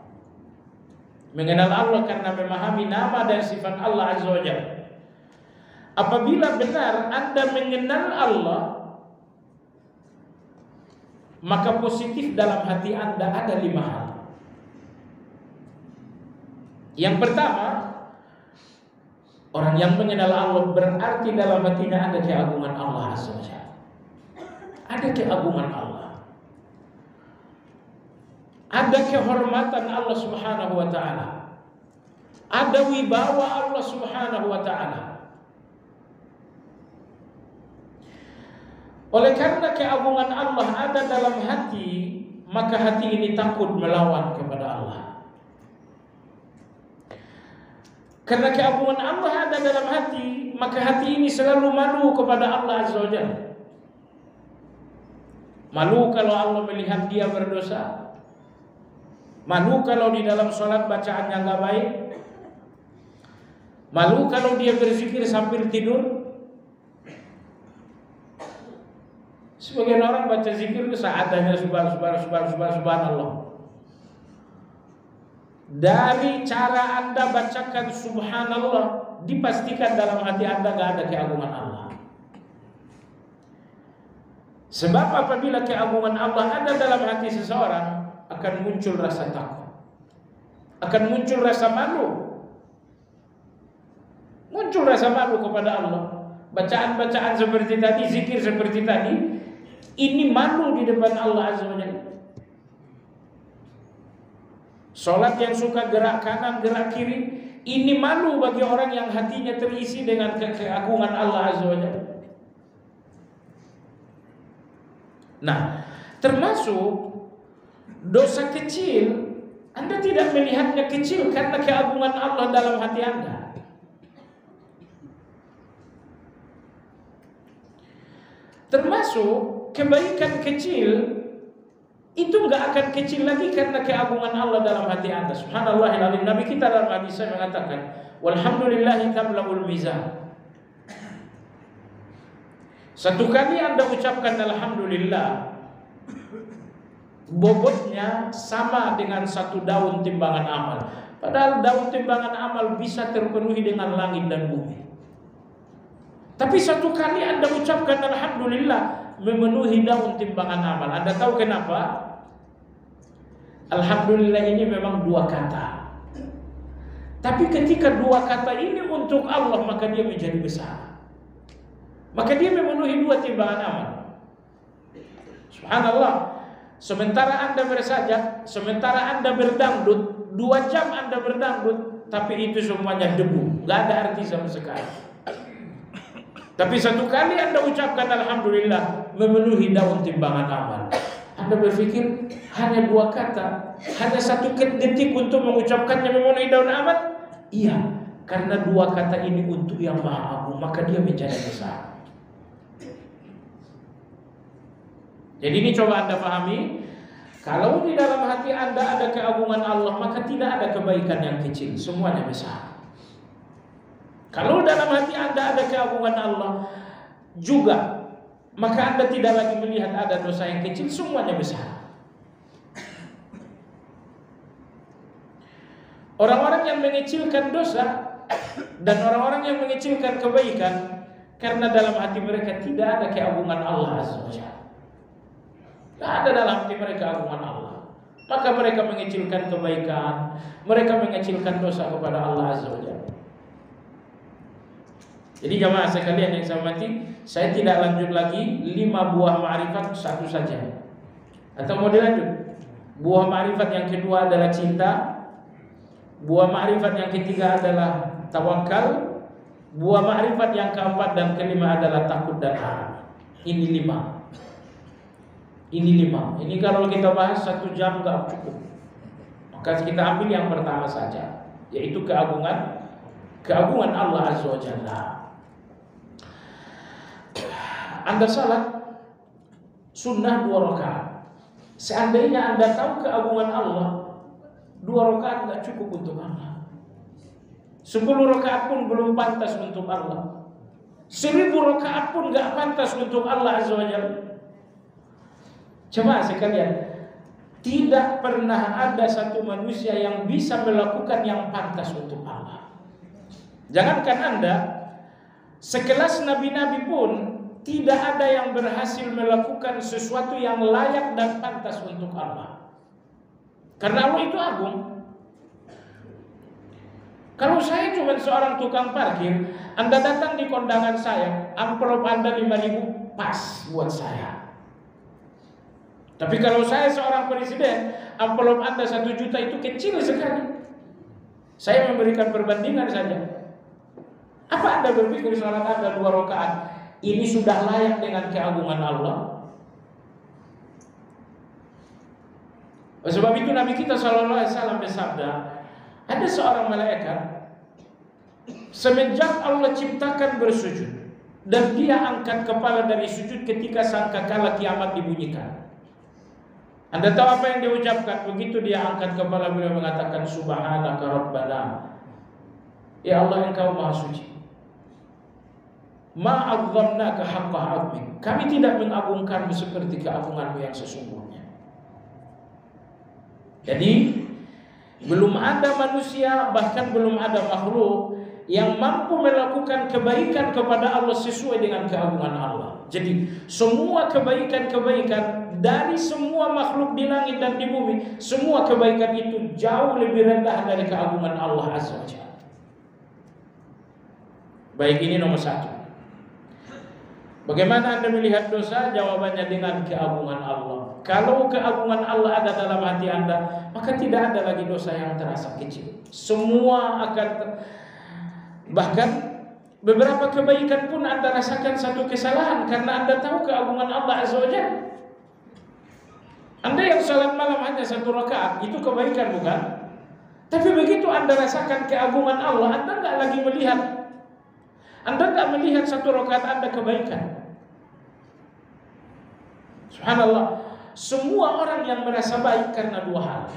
karena memahami nama dan sifat Allah Azza wa Jalla. Apabila benar Anda mengenal Allah, maka positif dalam hati Anda ada 5 hal. Yang pertama, orang yang mengenal Allah berarti dalam hatinya ada keagungan Allah Azza wa Jalla. Ada keagungan Allah. Ada kehormatan Allah Subhanahu wa taala. Ada wibawa Allah Subhanahu wa taala. Oleh karena keagungan Allah ada dalam hati, maka hati ini takut melawan kepada Allah. Karena keagungan Allah ada dalam hati, maka hati ini selalu malu kepada Allah Azza wa Jalla. Malu kalau Allah melihat dia berdosa. Malu kalau di dalam sholat bacaannya nggak baik. Malu kalau dia berzikir sambil tidur. Sebagian orang baca zikir itu seadanya, subhanallah. Dari cara Anda bacakan subhanallah, dipastikan dalam hati Anda nggak ada keagungan Allah. Sebab apabila keagungan Allah ada dalam hati seseorang, akan muncul rasa takut, akan muncul rasa malu. Muncul rasa malu kepada Allah. Bacaan-bacaan seperti tadi, zikir seperti tadi, ini malu di depan Allah Azza wa Jalla. Salat yang suka gerak kanan, gerak kiri, ini malu bagi orang yang hatinya terisi dengan keagungan Allah Azza wa Jalla. Nah, termasuk dosa kecil, Anda tidak melihatnya kecil karena keagungan Allah dalam hati Anda. Termasuk kebaikan kecil itu enggak akan kecil lagi karena keagungan Allah dalam hati Anda. Subhanallahil azim. Nabi kita dalam hadis mengatakan, walhamdulillahi tamla'ul mizan. Satu kali Anda ucapkan alhamdulillah, bobotnya sama dengan satu daun timbangan amal. Padahal daun timbangan amal bisa terpenuhi dengan langit dan bumi. Tapi satu kali Anda ucapkan alhamdulillah, memenuhi daun timbangan amal. Anda tahu kenapa? Alhamdulillah ini memang dua kata. Tapi ketika dua kata ini untuk Allah, maka dia menjadi besar. Maka dia memenuhi dua timbangan amal. Subhanallah. Sementara Anda bersajak, sementara Anda berdangdut, 2 jam Anda berdangdut, tapi itu semuanya debu, gak ada arti sama sekali. Tapi satu kali Anda ucapkan alhamdulillah, memenuhi daun timbangan amal. Anda berpikir hanya 2 kata, hanya 1 detik untuk mengucapkannya memenuhi daun amal? Iya, karena 2 kata ini untuk yang maha agung, maka dia menjadi besar. Jadi ini coba Anda pahami, kalau di dalam hati Anda ada keagungan Allah, maka tidak ada kebaikan yang kecil, semuanya besar. Kalau dalam hati Anda ada keagungan Allah juga, maka Anda tidak lagi melihat ada dosa yang kecil, semuanya besar. Orang-orang yang mengecilkan dosa dan orang-orang yang mengecilkan kebaikan, karena dalam hati mereka tidak ada keagungan Allah Azza wa Jalla. Tidak ada dalam hati mereka keagungan Allah, maka mereka mengecilkan kebaikan, mereka mengecilkan dosa kepada Allah Azza wa Jalla. Jadi jamaah sekalian yang saya hormati, saya tidak lanjut lagi 5 buah ma'rifat, 1 saja. Atau mau dilanjut? Buah ma'rifat yang kedua adalah cinta. Buah ma'rifat yang ketiga adalah tawakal. Buah ma'rifat yang keempat dan kelima adalah takut dan harap. Ini 5. Ini 5. Ini kalau kita bahas 1 jam gak cukup. Maka kita ambil yang pertama saja, yaitu keagungan Allah Azza wa Jalla. Anda salat sunnah 2 rakaat. Seandainya Anda tahu keagungan Allah, 2 rakaat tidak cukup untuk Allah. 10 rakaat pun belum pantas untuk Allah. 1000 rakaat pun tidak pantas untuk Allah Azza wa Jalla. Jemaah sekalian, tidak pernah ada satu manusia yang bisa melakukan yang pantas untuk Allah. Jangankan Anda, sekelas nabi-nabi pun tidak ada yang berhasil melakukan sesuatu yang layak dan pantas untuk Allah. Karena Allah itu agung. Kalau saya cuma seorang tukang parkir, Anda datang di kondangan saya, amplop Anda 5.000 pas buat saya. Tapi kalau saya seorang presiden, amplop Anda 1 juta itu kecil sekali. Saya memberikan perbandingan saja. Apa Anda berpikir salat Anda 2 rakaat ini sudah layak dengan keagungan Allah? Sebab itu Nabi kita SAW bersabda, ada seorang malaikat semenjak Allah ciptakan bersujud, dan dia angkat kepala dari sujud ketika sangkakala kiamat dibunyikan. Anda tahu apa yang dia ucapkan? Begitu dia angkat kepala, beliau mengatakan, Subhanaka Rabbana, ya Allah Engkau Maha Suci. Ma'azzamnaka haqqa 'azmik. Kami tidak mengagungkanmu seperti keagunganmu yang sesungguhnya. Jadi belum ada manusia, bahkan belum ada makhluk yang mampu melakukan kebaikan kepada Allah sesuai dengan keagungan Allah. Jadi semua kebaikan-kebaikan dari semua makhluk di langit dan di bumi, semua kebaikan itu jauh lebih rendah dari keagungan Allah Azza wa Jalla. Baik, ini nomor satu. Bagaimana Anda melihat dosa? Jawabannya dengan keagungan Allah. Kalau keagungan Allah ada dalam hati Anda, maka tidak ada lagi dosa yang terasa kecil. Semua akan bahkan beberapa kebaikan pun Anda rasakan satu kesalahan karena Anda tahu keagungan Allah Azza wa Jalla. Anda yang salat malam hanya 1 rakaat, itu kebaikan bukan? Tapi begitu Anda rasakan keagungan Allah, Anda nggak lagi melihat. Anda nggak melihat 1 rakaat Anda kebaikan. Subhanallah. Semua orang yang merasa baik karena 2 hal.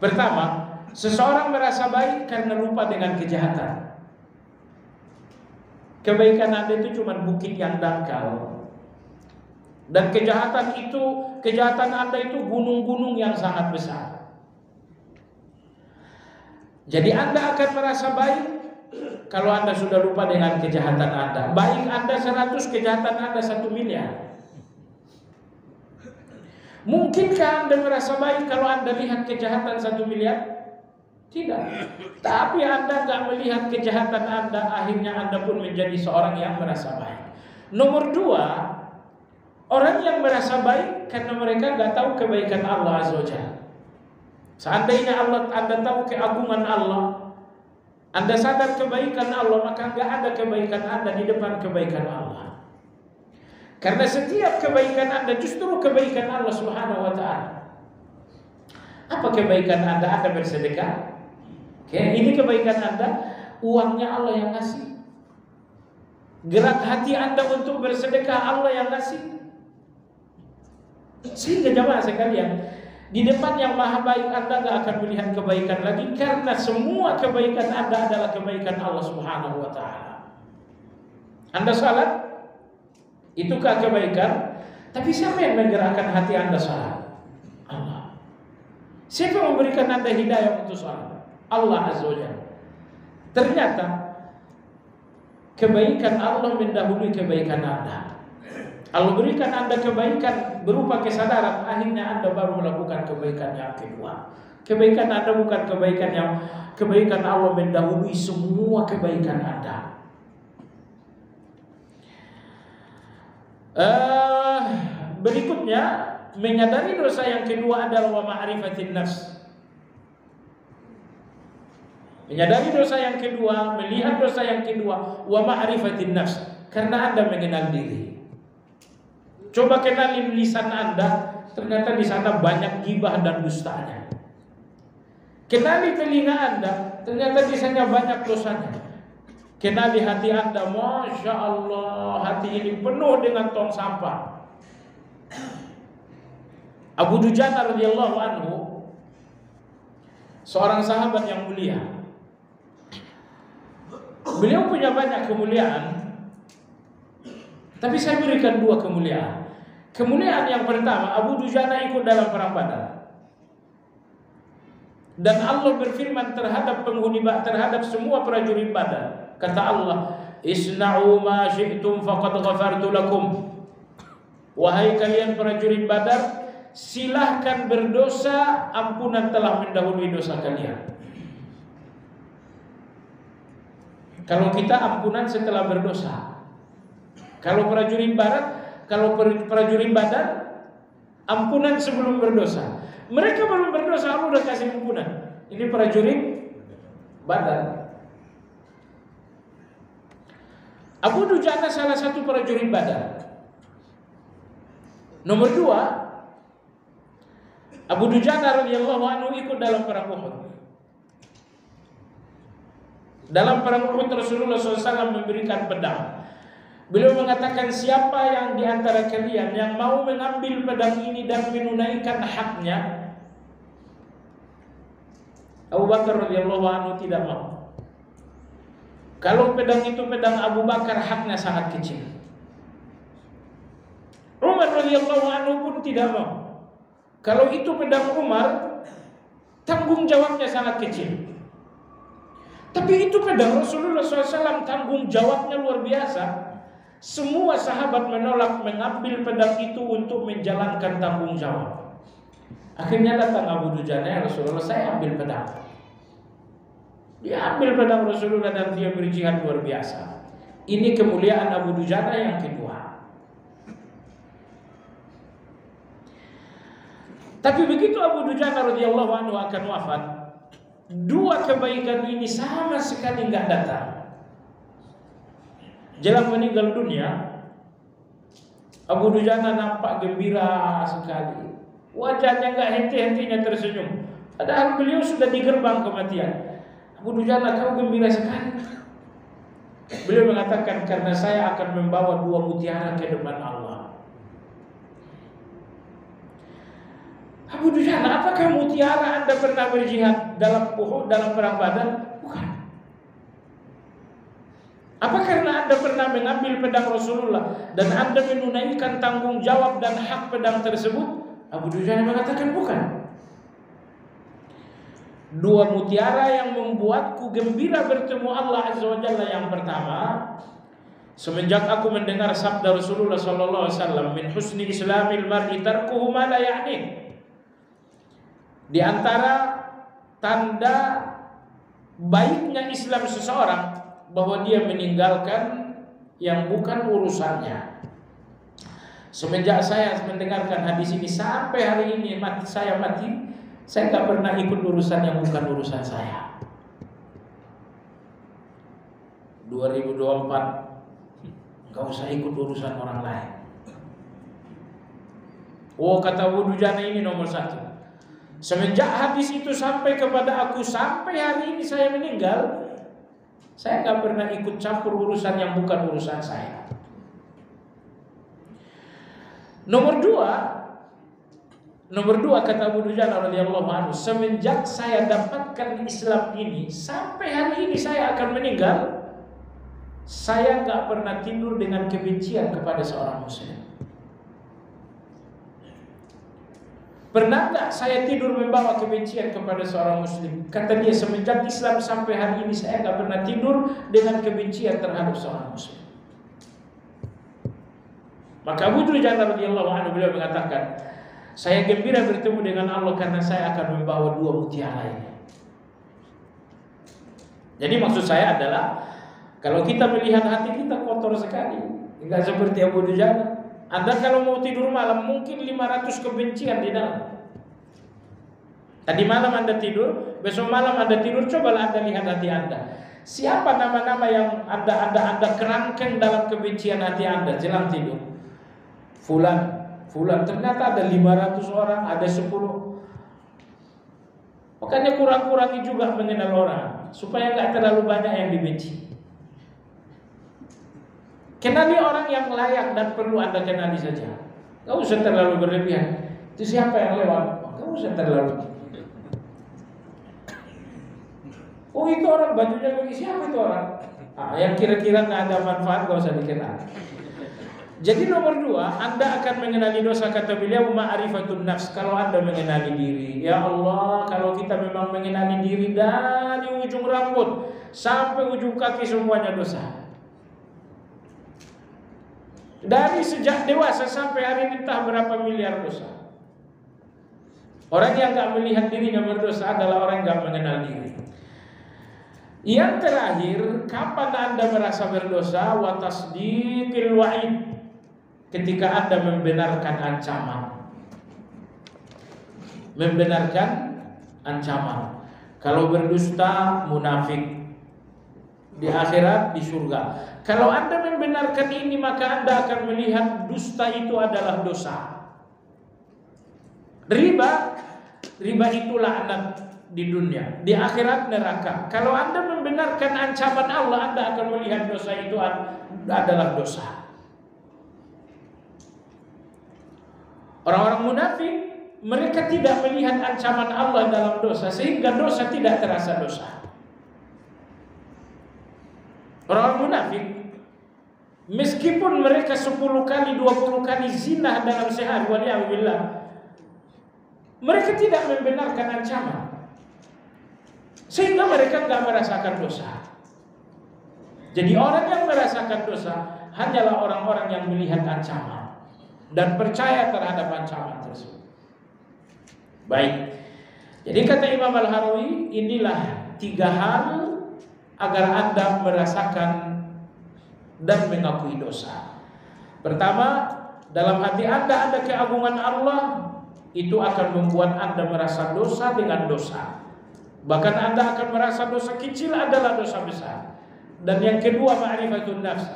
Pertama, seseorang merasa baik karena lupa dengan kejahatan. Kebaikan Anda itu cuma bukit yang dangkal. Dan kejahatan Anda itu gunung-gunung yang sangat besar. Jadi Anda akan merasa baik kalau Anda sudah lupa dengan kejahatan Anda. Baik Anda 100, kejahatan Anda 1 miliar. Mungkinkah Anda merasa baik kalau Anda lihat kejahatan 1 miliar? Tidak. Tapi Anda nggak melihat kejahatan Anda, akhirnya Anda pun menjadi seorang yang merasa baik. Nomor 2, orang yang merasa baik karena mereka nggak tahu kebaikan Allah Azza wa Jalla. Seandainya Anda tahu keagungan Allah, Anda sadar kebaikan Allah, maka nggak ada kebaikan Anda di depan kebaikan Allah. Karena setiap kebaikan Anda justru kebaikan Allah Subhanahu wa Ta'ala. Apa kebaikan Anda? Anda bersedekah. Ini kebaikan Anda, uangnya Allah yang ngasih. Gerak hati Anda untuk bersedekah, Allah yang ngasih. Sehingga jamaah sekalian, di depan yang maha baik Anda gak akan melihat kebaikan lagi, karena semua kebaikan Anda adalah kebaikan Allah Subhanahu wa Ta'ala. Anda salat, itukah kebaikan? Tapi siapa yang menggerakkan hati Anda salat? Allah. Siapa yang memberikan Anda hidayah untuk salat? Allah Azza wa Jalla. Ternyata kebaikan Allah mendahului kebaikan Anda. Allah berikan Anda kebaikan berupa kesadaran, akhirnya Anda baru melakukan kebaikan yang kedua. Kebaikan Anda bukan kebaikan Allah mendahului semua kebaikan Anda. Berikutnya, menyadari dosa yang kedua adalah wa ma'rifatin nafs. Menyadari dosa yang kedua, melihat dosa yang kedua, wa ma'rifatin nafs, karena Anda mengenal diri. Coba kenali lisan Anda, ternyata di sana banyak gibah dan dustanya. Kenali telinga Anda, ternyata di sana banyak dosanya. Kenali hati Anda, Masya Allah, hati ini penuh dengan tong sampah. Abu Dujana radhiyallahu anhu, seorang sahabat yang mulia. Beliau punya banyak kemuliaan, tapi saya berikan 2 kemuliaan. Kemuliaan yang pertama, Abu Dujana ikut dalam perang Badar. Dan Allah berfirman terhadap terhadap semua prajurit Badar. Kata Allah, "Isna'u ma syi'tum faqad ghafartu lakum." Wahai kalian prajurit Badar, silahkan berdosa, ampunan telah mendahului dosa kalian. Kalau kita ampunan setelah berdosa. Kalau prajurit Badar, ampunan sebelum berdosa. Mereka belum berdosa, Allah udah kasih ampunan. Ini prajurit Badar. Abu Dujana salah satu prajurit Badar. Nomor 2, Abu Dujana radhiyallahu anhu ikut dalam perang Uhud. Dalam perang Uhud Rasulullah SAW memberikan pedang. Beliau mengatakan, siapa yang di antara kalian yang mau mengambil pedang ini dan menunaikan haknya? Abu Bakar radhiyallahu anhu tidak mau. Kalau pedang itu pedang Abu Bakar, haknya sangat kecil. Umar radhiyallahu anhu pun tidak mau. Kalau itu pedang Umar, tanggung jawabnya sangat kecil. Tapi itu pedang Rasulullah SAW, tanggung jawabnya luar biasa. Semua sahabat menolak mengambil pedang itu untuk menjalankan tanggung jawab. Akhirnya datang Abu Dujana, ya Rasulullah, saya ambil pedang. Dia ambil pedang Rasulullah dan dia berjihad luar biasa. Ini kemuliaan Abu Dujana yang kedua. Tapi begitu Abu Dujana radhiyallahu anhu akan wafat, dua kebaikan ini sama sekali nggak datang. Jelang meninggal dunia, Abu Dujana nampak gembira sekali. Wajahnya nggak henti-hentinya tersenyum. Padahal beliau sudah di gerbang kematian. Abu Dujana, kau gembira sekali. Beliau mengatakan, karena saya akan membawa dua mutiara ke depan Allah. Abu Dujana, apakah mutiara Anda pernah berjihad dalam Uhud, dalam perang Badar? Bukan. Apa karena Anda pernah mengambil pedang Rasulullah dan Anda menunaikan tanggung jawab dan hak pedang tersebut? Abu Dujana mengatakan bukan. Dua mutiara yang membuatku gembira bertemu Allah Azza wa Jalla yang pertama, semenjak aku mendengar sabda Rasulullah sallallahu alaihi wasallam, min husni islamil mar'i tarkuhu ma la ya'ni. Di antara tanda baiknya Islam seseorang bahwa dia meninggalkan yang bukan urusannya. Semenjak saya mendengarkan hadis ini sampai hari ini saya mati, saya nggak pernah ikut urusan yang bukan urusan saya. 2024 nggak usah ikut urusan orang lain. Oh, kata Abu Dujana ini nomor satu. Semenjak hadis itu sampai kepada aku sampai hari ini saya meninggal, saya nggak pernah ikut campur urusan yang bukan urusan saya. Nomor dua kata Abu Dujana radhiyallahu anhu, semenjak saya dapatkan Islam ini sampai hari ini saya akan meninggal, saya nggak pernah tidur dengan kebencian kepada seorang muslim. Pernah nggak saya tidur membawa kebencian kepada seorang muslim? Kata dia, semenjak Islam sampai hari ini saya nggak pernah tidur dengan kebencian terhadap seorang muslim. Maka Abu Dujana radhiyallahu anhu beliau mengatakan, saya gembira bertemu dengan Allah karena saya akan membawa dua mutiara ini. Jadi maksud saya adalah, kalau kita melihat hati kita kotor sekali, tidak seperti Abu Dujana. Anda kalau mau tidur malam mungkin 500 kebencian di dalam. Tadi malam Anda tidur, besok malam Anda tidur, cobalah Anda lihat hati Anda. Siapa nama-nama yang Anda kerangkeng dalam kebencian hati Anda jelang tidur? Fulan, ternyata ada 500 orang, ada 10. Makanya kurang-kurangi juga mengenal orang, supaya nggak terlalu banyak yang dibenci. Kenali orang yang layak dan perlu Anda kenali saja. Gak usah terlalu berlebihan. Itu siapa yang lewat? Gak usah terlalu. Oh, itu orang bajunya begini. Siapa itu orang? Yang kira-kira gak ada manfaat gak usah dikenal. Jadi nomor dua, Anda akan mengenali dosa, kata beliau, ma'rifatun nafs. Kalau Anda mengenali diri, ya Allah, kalau kita memang mengenali diri dari ujung rambut sampai ujung kaki semuanya dosa. Dari sejak dewasa sampai hari ini entah berapa miliar dosa. Orang yang gak melihat dirinya berdosa adalah orang yang gak mengenal diri. Yang terakhir, kapan Anda merasa berdosa? Wa tasdiqil wa'id. Ketika Anda membenarkan ancaman. Membenarkan ancaman. Kalau berdusta, munafik. Di akhirat, di surga. Kalau Anda membenarkan ini, maka Anda akan melihat dusta itu adalah dosa. Riba itu laknat di dunia, di akhirat neraka. Kalau Anda membenarkan ancaman Allah, Anda akan melihat dosa itu adalah dosa. Orang-orang munafik, mereka tidak melihat ancaman Allah dalam dosa, sehingga dosa tidak terasa dosa. Orang munafik, meskipun mereka 10 kali, 20 kali zina dalam sehari, waliyahulillah, mereka tidak membenarkan ancaman, sehingga mereka tidak merasakan dosa. Jadi orang yang merasakan dosa hanyalah orang-orang yang melihat ancaman dan percaya terhadap ancaman tersebut. Baik. Jadi kata Imam Al-Harawi, inilah 3 hal agar Anda merasakan dan mengakui dosa. Pertama, dalam hati Anda ada keagungan Allah, itu akan membuat Anda merasa dosa dengan dosa. Bahkan Anda akan merasa dosa kecil adalah dosa besar. Dan yang kedua, ma'rifatun nafs.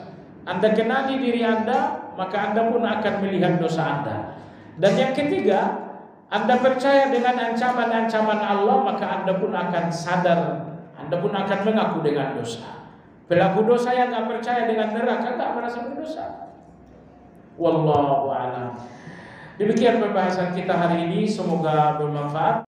Anda kenali diri Anda, maka Anda pun akan melihat dosa Anda. Dan yang ketiga, Anda percaya dengan ancaman-ancaman Allah, maka Anda pun akan sadar, Anda pun akan mengaku dengan dosa. Pelaku dosa yang tak percaya dengan neraka tak merasa berdosa. Wallahu a'lam. Demikian pembahasan kita hari ini, semoga bermanfaat.